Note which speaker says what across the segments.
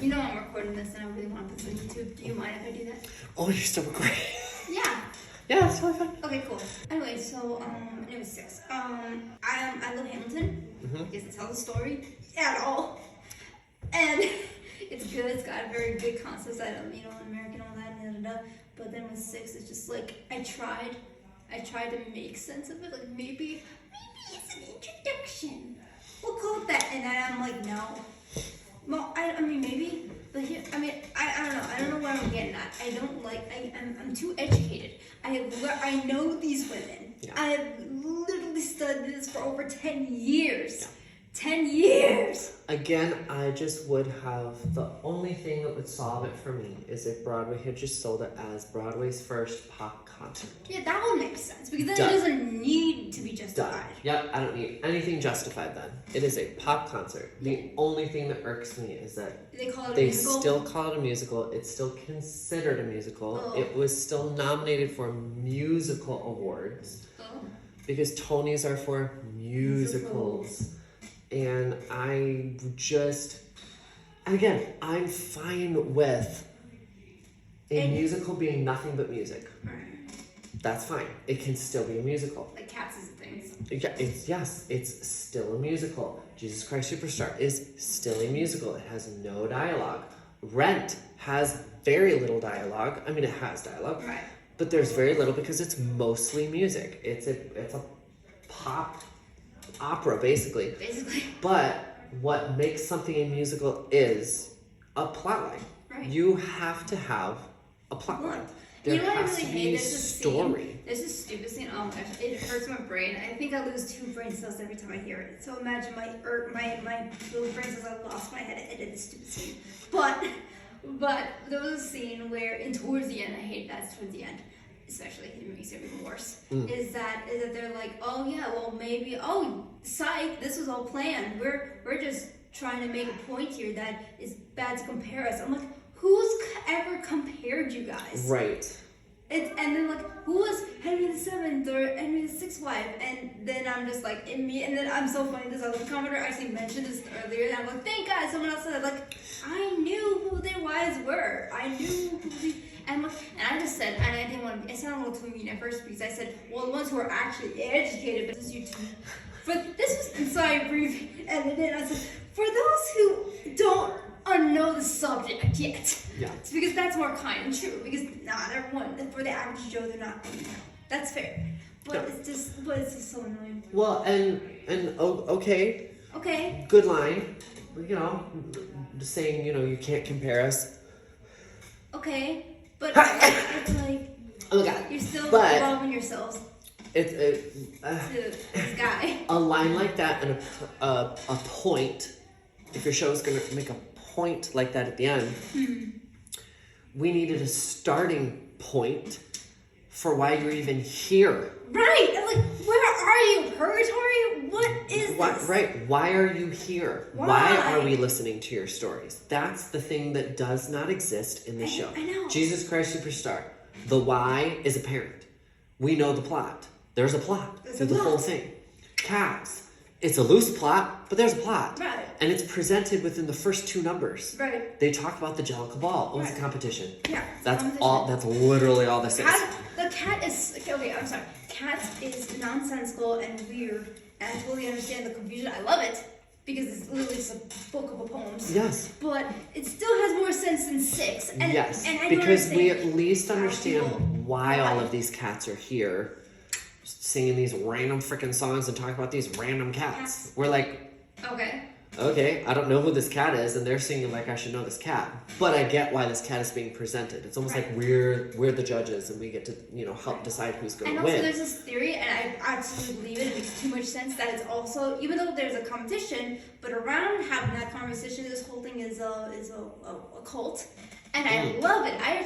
Speaker 1: You know I'm recording this and I really want to put this on YouTube. Do you mind if I do that?
Speaker 2: Oh, you're still recording?
Speaker 1: Yeah.
Speaker 2: Yeah, it's totally fine.
Speaker 1: Okay, cool. Anyway, so, number 6. I love Hamilton. Because it tells a story at all. And it's good. It's got very good concepts. American, all that, and da. But then with 6, it's just like, I tried to make sense of it. Like, maybe it's an introduction. We'll call it that. And then I'm like, no. Well, I mean, maybe, but here, I mean, I don't know. I don't know where I'm getting at. I'm too educated. I know these women.
Speaker 2: Yeah.
Speaker 1: I have literally studied this for over 10 years. Yeah. 10 years!
Speaker 2: Again, I just would have, the only thing that would solve it for me is if Broadway had just sold it as Broadway's first pop concert.
Speaker 1: Yeah, that would make sense, because then
Speaker 2: Done.
Speaker 1: it doesn't need to be justified.
Speaker 2: Done. Yep, I don't need anything justified then. It is a pop concert. The only thing that irks me is that
Speaker 1: They call it a
Speaker 2: they
Speaker 1: musical?
Speaker 2: still call it a musical. It's still considered a musical.
Speaker 1: Oh.
Speaker 2: It was still nominated for musical awards.
Speaker 1: Oh.
Speaker 2: Because Tonys are for musicals. And again, I'm fine with a musical being nothing but music.
Speaker 1: Right.
Speaker 2: That's fine. It can still be a musical.
Speaker 1: Like Cats is a thing.
Speaker 2: Yeah, it's still a musical. Jesus Christ Superstar is still a musical. It has no dialogue. Rent has very little dialogue. I mean, it has dialogue.
Speaker 1: Right.
Speaker 2: But there's very little because it's mostly music. It's a pop opera, basically. But what makes something a musical is a plotline.
Speaker 1: Right.
Speaker 2: You have to have a plotline. There
Speaker 1: you know what I
Speaker 2: has
Speaker 1: really
Speaker 2: to be
Speaker 1: hate?
Speaker 2: a
Speaker 1: There's this
Speaker 2: story.
Speaker 1: Scene, there's this stupid scene. Oh my gosh, it hurts my brain. I think I lose 2 brain cells every time I hear it. So imagine my little brain cells, I lost my head. I edited this stupid scene. But there was a scene where, and towards the end, I hate that towards the end. Especially, it makes it even worse. Is that they're like, oh yeah, well maybe, oh psych, this was all planned. We're just trying to make a point here that it's bad to compare us. I'm like, who's ever compared you guys?
Speaker 2: Right.
Speaker 1: And then like, who was Henry VII or Henry VI's wife? And then I'm just like, and then I'm so funny. This other commenter actually mentioned this earlier, and I'm like, thank God someone else said it. Like, I knew who their wives were. I knew who they. And I just said, and I didn't want to, it sounded a little too mean at first because I said, well, the ones who are actually educated, but this is YouTube. But this was, and so I breathed, and then I said, for those who don't know the subject yet.
Speaker 2: Yeah.
Speaker 1: It's because that's more kind and true, because not everyone, for the average Joe, they're not. That's fair. But
Speaker 2: Yeah.
Speaker 1: it's just so annoying.
Speaker 2: Well, and okay.
Speaker 1: Okay.
Speaker 2: Good line. You know, just saying, you can't compare us.
Speaker 1: Okay. But it's like,
Speaker 2: Oh my God.
Speaker 1: you're still
Speaker 2: But-
Speaker 1: involving yourselves
Speaker 2: To
Speaker 1: to this guy.
Speaker 2: a line like that and a point. If your show is going to make a point like that at the end, we needed a starting point for why you're even here.
Speaker 1: Right. I'm like, where are you? Purgatory? What is this?
Speaker 2: Right. Why are you here?
Speaker 1: Why?
Speaker 2: Are we listening to your stories? That's the thing that does not exist in the show.
Speaker 1: I know.
Speaker 2: Jesus Christ Superstar. The why is apparent. We know the plot. There's a plot
Speaker 1: There's
Speaker 2: through
Speaker 1: a
Speaker 2: the
Speaker 1: plot.
Speaker 2: whole thing. Cats. It's a loose plot, but there's a plot.
Speaker 1: Right.
Speaker 2: And it's presented within the first 2 numbers.
Speaker 1: Right.
Speaker 2: They talk about the Jellicle Ball. Oh, it's a
Speaker 1: Right.
Speaker 2: competition.
Speaker 1: Yeah.
Speaker 2: That's
Speaker 1: competition.
Speaker 2: all. That's literally all this is.
Speaker 1: The cat is, okay, I'm sorry. Cat is nonsensical and weird, and I totally understand the confusion. I love it, because it's literally just a book of poems.
Speaker 2: Yes.
Speaker 1: But it still has more sense than 6. And,
Speaker 2: Yes.
Speaker 1: and I don't
Speaker 2: Because we
Speaker 1: understand
Speaker 2: at least
Speaker 1: how
Speaker 2: understand
Speaker 1: people-
Speaker 2: why all of these cats are here, singing these random freaking songs and talking about these random cats.
Speaker 1: Cats.
Speaker 2: We're like,
Speaker 1: Okay.
Speaker 2: I don't know who this cat is, and they're singing like I should know this cat. But I get why this cat is being presented. It's almost
Speaker 1: Right.
Speaker 2: like we're the judges, and we get to help decide who's going
Speaker 1: And
Speaker 2: to
Speaker 1: also
Speaker 2: win.
Speaker 1: there's this theory, and I absolutely believe it, it makes too much sense, that it's also, even though there's a competition, but around having that conversation, this whole thing is a cult. And I love it. I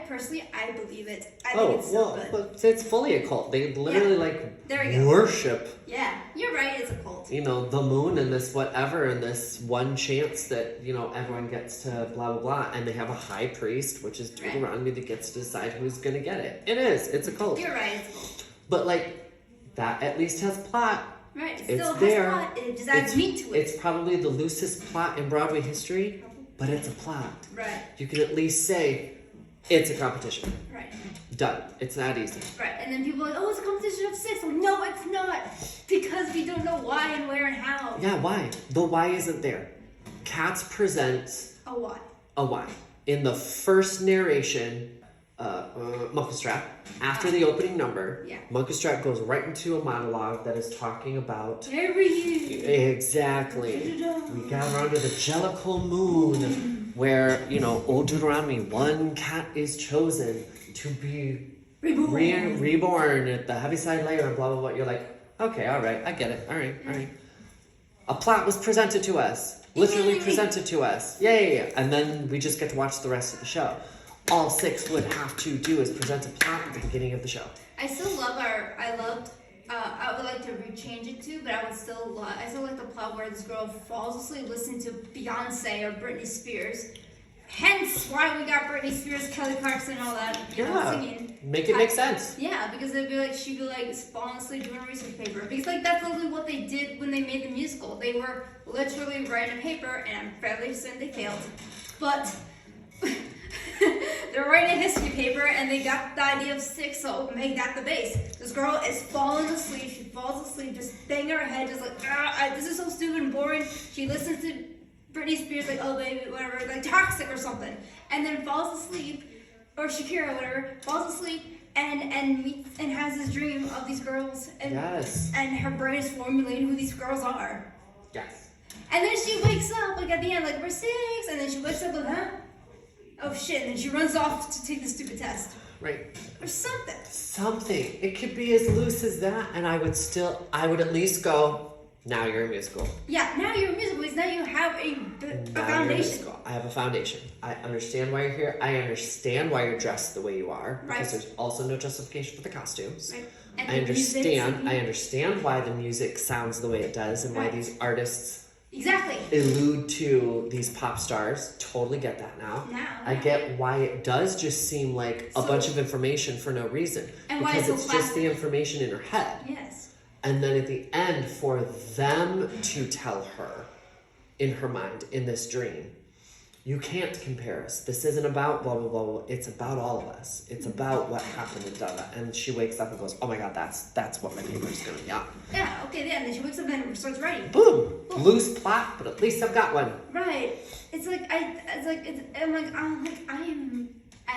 Speaker 1: personally believe it. I think it's so good.
Speaker 2: But it's fully a cult. They literally
Speaker 1: There we go.
Speaker 2: worship
Speaker 1: Yeah, you're right, it's a cult.
Speaker 2: the moon and this whatever and this one chance that everyone gets to blah blah blah, and they have a high priest, which is Deuteronomy, that gets to decide who's gonna get it. It's a cult.
Speaker 1: You're right, it's a cult.
Speaker 2: But that at least has plot.
Speaker 1: Right, it
Speaker 2: It's
Speaker 1: still has
Speaker 2: there.
Speaker 1: plot, it just adds meat to it.
Speaker 2: It's probably the loosest plot in Broadway history, but it's a plot.
Speaker 1: Right.
Speaker 2: You can at least say it's a competition.
Speaker 1: Right.
Speaker 2: Done. It's that easy.
Speaker 1: Right. And then people are like, oh, it's a competition of 6. I'm like, no, it's not. Because we don't know why and where and how.
Speaker 2: Yeah, why? The why isn't there. Cats presents
Speaker 1: A why.
Speaker 2: a why. In the first narration, Monkeystrap, after the opening number,
Speaker 1: Yeah.
Speaker 2: Monkeystrap goes right into a monologue that is talking about exactly. We gather under the Jellicle moon, where Old Deuteronomy, one cat is chosen to be reborn at the Heaviside layer, and blah blah blah. You're like, okay, all right, I get it. All right. A plot was presented to us, literally presented to us. Yay! And then we just get to watch the rest of the show. All 6 would have to do is present a plot at the beginning of the show.
Speaker 1: I still love I would like to rechange it too, but I still like the plot where this girl falls asleep listening to Beyonce or Britney Spears. Hence why we got Britney Spears, Kelly Clarkson, and all that. Singing.
Speaker 2: Make it make sense.
Speaker 1: Yeah, because she'd be like falling asleep doing a research paper. Because that's literally what they did when they made the musical. They were literally writing a paper, and I'm fairly certain they failed. But they're writing a history paper, and they got the idea of 6, so make that the base. This girl is falling asleep. She falls asleep, just banging her head, just like, this is so stupid and boring. She listens to Britney Spears, like, oh baby, whatever, like Toxic or something, and then falls asleep, or Shakira, whatever, falls asleep, and has this dream of these girls, and
Speaker 2: Yes.
Speaker 1: and her brain is formulating who these girls are.
Speaker 2: Yes.
Speaker 1: And then she wakes up, like at the end, like we're 6, and then she wakes up with, oh shit, and then she runs off to take the stupid test.
Speaker 2: Right.
Speaker 1: Or something.
Speaker 2: Something. It could be as loose as that, and I would at least go, now you're a musical.
Speaker 1: Yeah, now you're a musical because now you have a
Speaker 2: Now
Speaker 1: foundation.
Speaker 2: you're a musical. I have a foundation. I understand why you're here. I understand why you're dressed the way you are.
Speaker 1: Right.
Speaker 2: Because there's also no justification for the costumes.
Speaker 1: Right. And
Speaker 2: I
Speaker 1: the music,
Speaker 2: understand. I understand why the music sounds the way it does, and why
Speaker 1: Right.
Speaker 2: these artists
Speaker 1: Exactly.
Speaker 2: allude to these pop stars. Totally get that now. I get why it does just seem like a bunch of information for no reason.
Speaker 1: And why
Speaker 2: because
Speaker 1: it's so
Speaker 2: it's just the
Speaker 1: classic.
Speaker 2: information in her head.
Speaker 1: Yes.
Speaker 2: And then at the end, for them to tell her in her mind, in this dream, you can't compare us. This isn't about blah, blah, blah, blah. It's about all of us. It's about what happened and da. And she wakes up and goes, oh my God, that's what my paper's going to be on.
Speaker 1: Yeah, okay, yeah, and then she wakes up and starts writing.
Speaker 2: Boom! Loose plot, but at least I've got one.
Speaker 1: Right. I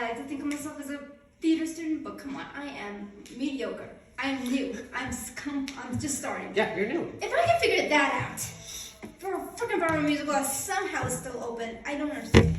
Speaker 1: like to think of myself as a theater student, but come on, I am mediocre. I'm new. I'm just starting.
Speaker 2: Yeah, you're new.
Speaker 1: If I can figure that out for a freaking Broadway musical that somehow is still open, I don't understand.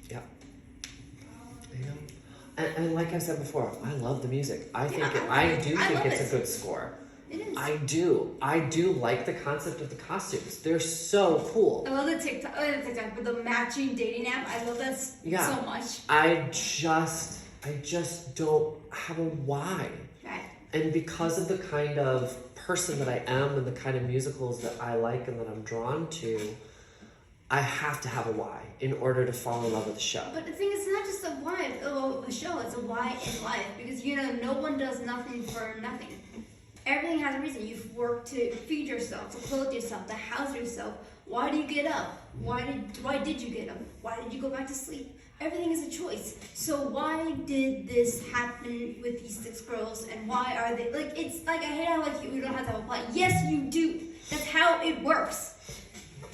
Speaker 2: Yeah. And like I said before, I love the music. I think it's a good score.
Speaker 1: It is.
Speaker 2: I do like the concept of the costumes. They're so cool.
Speaker 1: I love the TikTok, but the matching dating app, I love that so much.
Speaker 2: I just don't have a why.
Speaker 1: Right.
Speaker 2: And because of the kind of person that I am and the kind of musicals that I like and that I'm drawn to, I have to have a why in order to fall in love with the show.
Speaker 1: But the thing is, it's not just a why of the show, it's a why in life. Because, no one does nothing for nothing. Everything has a reason. You've worked to feed yourself, to clothe yourself, to house yourself. Why do you get up? Why did you get up? Why did you go back to sleep? Everything is a choice. So why did this happen with these 6 girls, and why are they it's like I hate how you don't have to have a plot. Yes, you do. That's how it works.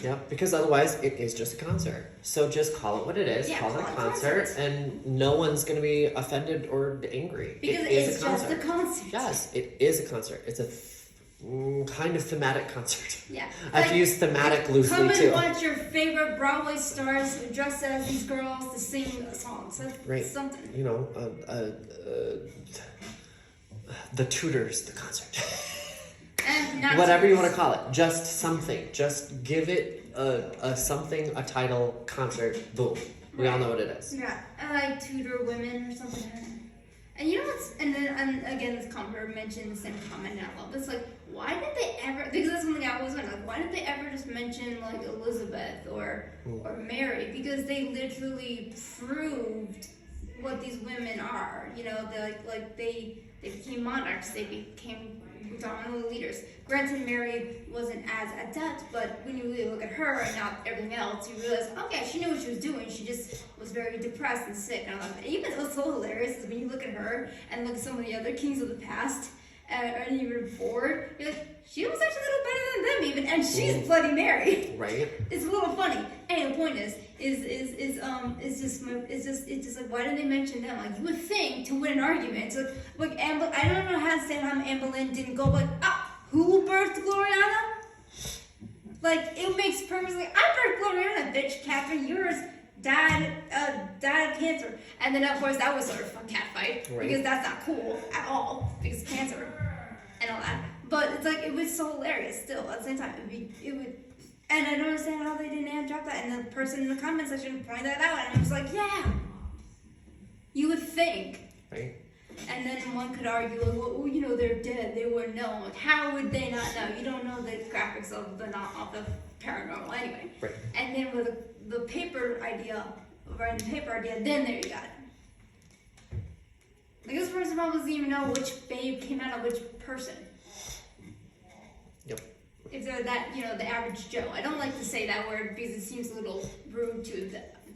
Speaker 2: Yeah, because otherwise it is just a concert. So just call it what it is.
Speaker 1: Yeah,
Speaker 2: call it a concert, and no one's going to be offended or angry.
Speaker 1: Because
Speaker 2: it is
Speaker 1: it's
Speaker 2: a concert.
Speaker 1: just a concert.
Speaker 2: Yes, it is a concert. It's a kind of thematic concert.
Speaker 1: Yeah.
Speaker 2: I've used thematic loosely
Speaker 1: come and
Speaker 2: too.
Speaker 1: watch your favorite Broadway stars dressed as these girls to sing songs. That's
Speaker 2: Right.
Speaker 1: something.
Speaker 2: The Tudors, the concert.
Speaker 1: And not
Speaker 2: Whatever you want
Speaker 1: Tudors.
Speaker 2: to call it. Just something. Just give it a something, a title, concert, boom. We all know what it is.
Speaker 1: Yeah, I like Tudor women or something. And you know what's, and then again, this comment mentioned the same comment, and I love this. Like, why did they ever? Because that's something I always wonder. Like, why did they ever just mention like Elizabeth or Mary? Because they literally proved what these women are. They became monarchs. They became dominant leaders. Granted, Mary wasn't as adept, but when you really look at her and not everything else, you realize, okay, she knew what she was doing. She just was very depressed and sick. And I love it. Even what's so hilarious is when you look at her and look at some of the other kings of the past, and even forward, you're like, she was actually a little better than them even, and she's Bloody Mary.
Speaker 2: Right.
Speaker 1: It's a little funny. And the point is just like, why didn't they mention them? Like, you would think to win an argument, so like Amber, I don't know how to say how Anne Boleyn didn't go like, who birthed Gloriana? Like, it makes perfectly. I birthed Gloriana, bitch. Catherine, yours died of cancer, and then of course that was sort of a cat fight because that's not cool at all because cancer and all that. But it's like it was so hilarious. Still, at the same time, it would. And I don't understand how they didn't drop that. And the person in the comment section pointed that out, and I was like, yeah, you would think.
Speaker 2: Right.
Speaker 1: And then one could argue, like, well, you know, they're dead. They wouldn't know. Like, how would they not know? You don't know the graphics of the paranormal anyway.
Speaker 2: Right.
Speaker 1: And then with the paper idea, writing the paper idea, then there you got it. Like, this person probably doesn't even know which babe came out of which person.
Speaker 2: Yep.
Speaker 1: If they're that, you know, the average Joe. I don't like to say that word because it seems a little rude to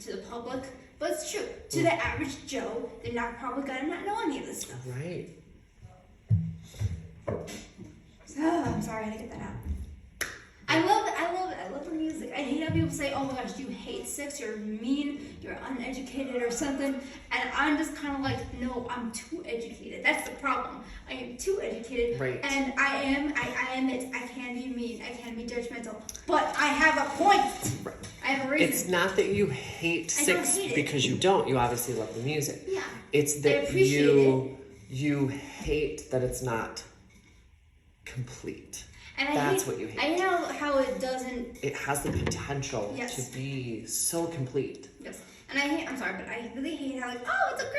Speaker 1: the public, but it's true. To the average Joe, they're not probably gonna not know any of this stuff.
Speaker 2: Right.
Speaker 1: I'm sorry, I had to get that out. I love it. I love the music. I hate how people say, "Oh my gosh, you hate sex. You're mean. You're uneducated or something." And I'm just kind of like, no, I'm too educated. That's the problem. I am too educated.
Speaker 2: Right.
Speaker 1: And I am. I can be mean. I can be judgmental. But I have a point.
Speaker 2: Right.
Speaker 1: I have a reason.
Speaker 2: It's not that you hate sex
Speaker 1: hate it.
Speaker 2: because you don't. You obviously love the music.
Speaker 1: Yeah.
Speaker 2: It's that
Speaker 1: appreciate
Speaker 2: you hate that it's not complete.
Speaker 1: And
Speaker 2: That's what you hate.
Speaker 1: I know how it doesn't.
Speaker 2: It has the potential
Speaker 1: Yes.
Speaker 2: to be so complete.
Speaker 1: Yes. And I'm sorry, but I really hate how, like, oh, it's a girl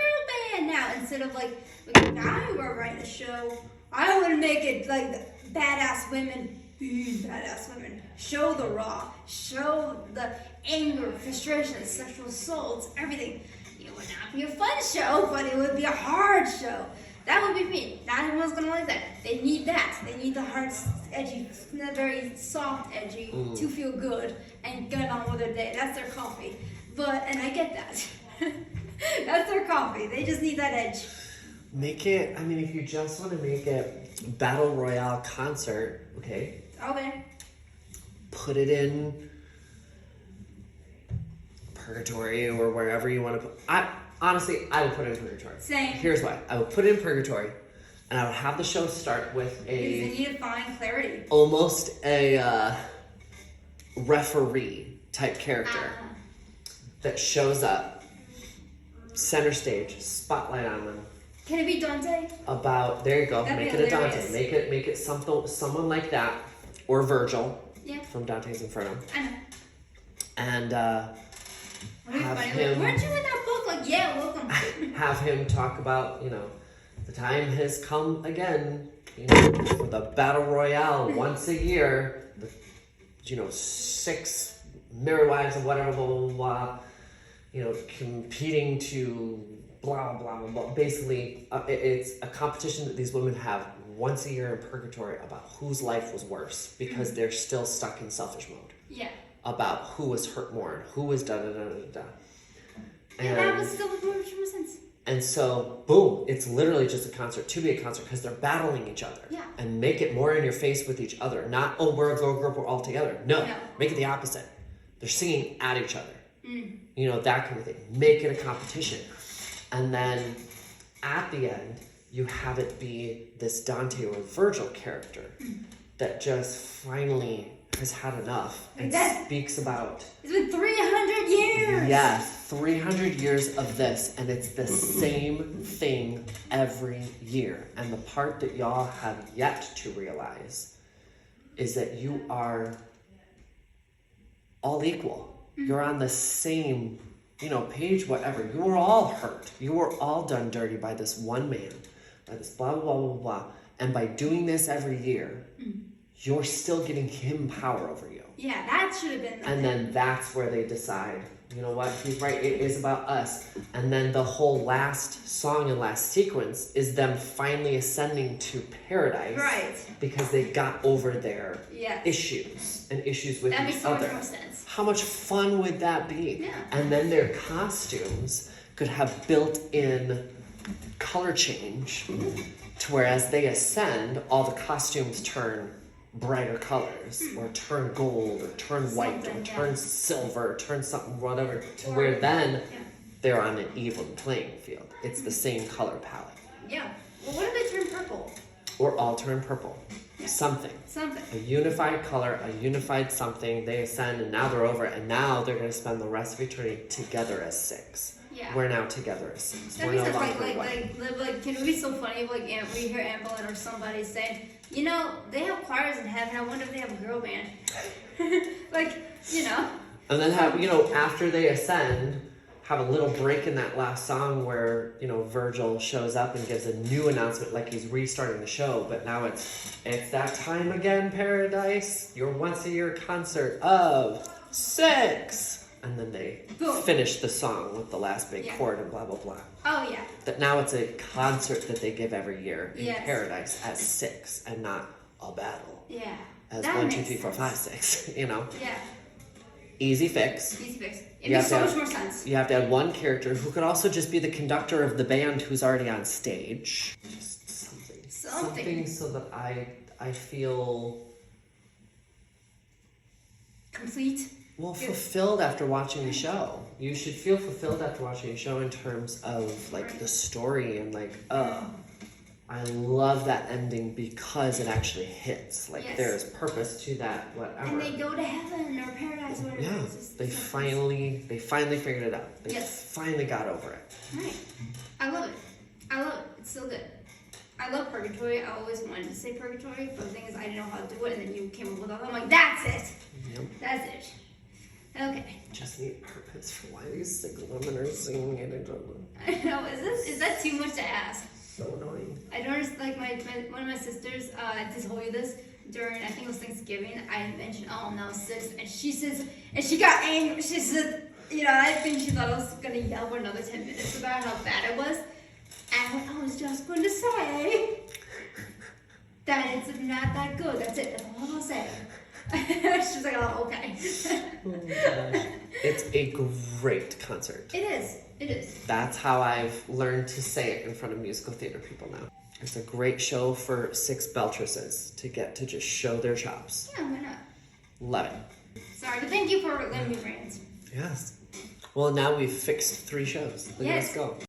Speaker 1: band now. Instead of, like if I were writing a show, I would make it, like, badass women be badass women. Show the raw. Show the anger, frustration, sexual assaults, everything. It would not be a fun show, but it would be a hard show. That would be me. Not everyone's gonna like that. They need that. They need the hard, edgy, not very soft, edgy to feel good and get on with their day. That's their coffee. And I get that. That's their coffee. They just need that edge.
Speaker 2: Make it, I mean, if you just want to make it Battle Royale concert, okay?
Speaker 1: Okay.
Speaker 2: Put it in Purgatory or wherever you want to put. Honestly, I would put it in Purgatory.
Speaker 1: Same.
Speaker 2: Here's why. I would put it in Purgatory, and I would have the show start with
Speaker 1: Because they need to find clarity.
Speaker 2: almost a referee type character that shows up, center stage, spotlight on them.
Speaker 1: Can it be Dante?
Speaker 2: There you go.
Speaker 1: That'd
Speaker 2: Make
Speaker 1: be
Speaker 2: it a
Speaker 1: hilarious.
Speaker 2: Dante. Make it someone like that, or Virgil
Speaker 1: Yeah.
Speaker 2: from Dante's Inferno,
Speaker 1: I know.
Speaker 2: and
Speaker 1: That'd be
Speaker 2: have
Speaker 1: funny.
Speaker 2: him-
Speaker 1: Weren't you in that book? Like, yeah, welcome.
Speaker 2: have him talk about, the time has come again, for the Battle Royale once a year, 6 mirror wives of whatever, blah, blah, blah, blah, competing to blah, blah, blah, blah. Basically, it's a competition that these women have once a year in Purgatory about whose life was worse because they're still stuck in selfish mode.
Speaker 1: Yeah.
Speaker 2: About who was hurt more, and who was da-da-da-da-da.
Speaker 1: And that was still the movie from sense.
Speaker 2: And so, boom, it's literally just a concert to be a concert because they're battling each other.
Speaker 1: Yeah.
Speaker 2: And make it more in your face with each other. Not, oh, we're a girl group, we're all together. No,
Speaker 1: No.
Speaker 2: make it the opposite. They're singing at each other. That kind of thing. Make it a competition. And then at the end, you have it be this Dante or Virgil character that just finally has had enough and speaks about.
Speaker 1: It's been 300 years.
Speaker 2: Yes, 300 years of this, and it's the same thing every year. And the part that y'all have yet to realize is that you are all equal. You're on the same, page, whatever. You were all hurt. You were all done dirty by this one man, by this blah, blah, blah, blah. And by doing this every year, you're still getting him power over you.
Speaker 1: Yeah, that should have been.
Speaker 2: And then that's where they decide, You know what? He's right. It is about us. And then the whole last song and last sequence is them finally ascending to paradise.
Speaker 1: Right.
Speaker 2: Because they got over their
Speaker 1: Yeah.
Speaker 2: issues and issues with
Speaker 1: That makes
Speaker 2: each
Speaker 1: so much
Speaker 2: other.
Speaker 1: more sense.
Speaker 2: How much fun would that be?
Speaker 1: Yeah.
Speaker 2: And then their costumes could have built-in color change to where as they ascend, all the costumes turn brighter colors or turn gold or turn white or
Speaker 1: Something,
Speaker 2: turn
Speaker 1: yeah.
Speaker 2: silver or turn something whatever to
Speaker 1: Or-
Speaker 2: where then
Speaker 1: Yeah.
Speaker 2: they're on an even playing field. It's the same color palette.
Speaker 1: Yeah. Well, what if they turn purple?
Speaker 2: Or all turn purple.
Speaker 1: Yeah.
Speaker 2: Something.
Speaker 1: Something.
Speaker 2: A unified color, a unified something, they ascend and now they're over it and now they're gonna spend the rest of eternity together as six.
Speaker 1: Yeah.
Speaker 2: We're now together as six.
Speaker 1: That
Speaker 2: We're
Speaker 1: makes
Speaker 2: no
Speaker 1: sense.
Speaker 2: longer one.
Speaker 1: Like, can it be so funny if we hear Amberlynn or somebody saying, you know, they have choirs in heaven. I wonder if they have a girl band. Like, you know.
Speaker 2: And then have, you know, after they ascend, have a little break in that last song where, you know, Virgil shows up and gives a new announcement like he's restarting the show, but now it's that time again, Paradise, your once a year concert of 6. And then they
Speaker 1: Boom.
Speaker 2: finish the song with the last big
Speaker 1: Yeah.
Speaker 2: chord and blah blah blah.
Speaker 1: Oh yeah.
Speaker 2: That now it's a concert that they give every year in
Speaker 1: Yes.
Speaker 2: Paradise as 6 and not a battle
Speaker 1: Yeah.
Speaker 2: as
Speaker 1: That
Speaker 2: 1, 2,
Speaker 1: makes
Speaker 2: 3, 4, 5,
Speaker 1: sense.
Speaker 2: 6. You know,
Speaker 1: Yeah.
Speaker 2: easy fix.
Speaker 1: Easy fix. It
Speaker 2: You
Speaker 1: makes so
Speaker 2: have
Speaker 1: much
Speaker 2: to
Speaker 1: more sense.
Speaker 2: You have to add one character who could also just be the conductor of the band who's already on stage. Just something.
Speaker 1: Something.
Speaker 2: so that I feel
Speaker 1: Complete.
Speaker 2: fulfilled after watching the show. You should feel fulfilled after watching the show in terms of like the story and like I love that ending because it actually hits. Like
Speaker 1: Yes.
Speaker 2: there's purpose to that whatever.
Speaker 1: And they go to heaven or paradise or whatever.
Speaker 2: Yeah,
Speaker 1: It's just-
Speaker 2: they finally figured it out. They
Speaker 1: Yes.
Speaker 2: finally got over it.
Speaker 1: Right. I love it. I love it. It's so good. I love Purgatory. I always wanted to say Purgatory, but the thing is, I didn't know how to do it, and then you came up with it. I'm like, that's it.
Speaker 2: Yep.
Speaker 1: That's it. Okay.
Speaker 2: Just need purpose for why these 6 women are singing it.
Speaker 1: I know. Is that too much to ask?
Speaker 2: So annoying.
Speaker 1: I noticed like one of my sisters. I told you this during I think it was Thanksgiving. I mentioned no 6, and she says, and she got angry. She said, you know, I think she thought I was gonna yell for another 10 minutes about how bad it was. And I was just going to say that it's not that good. That's it. That's all I'm gonna say. She's like, oh, okay.
Speaker 2: Oh my gosh. It's a great concert.
Speaker 1: It is. It is.
Speaker 2: That's how I've learned to say it in front of musical theater people now. It's a great show for 6 Beltresses to get to just show their chops.
Speaker 1: Yeah, why not?
Speaker 2: Love it.
Speaker 1: Sorry, but thank you for letting me rant.
Speaker 2: Yes. Well, now we've fixed 3 shows. Look at
Speaker 1: Yes.
Speaker 2: us go.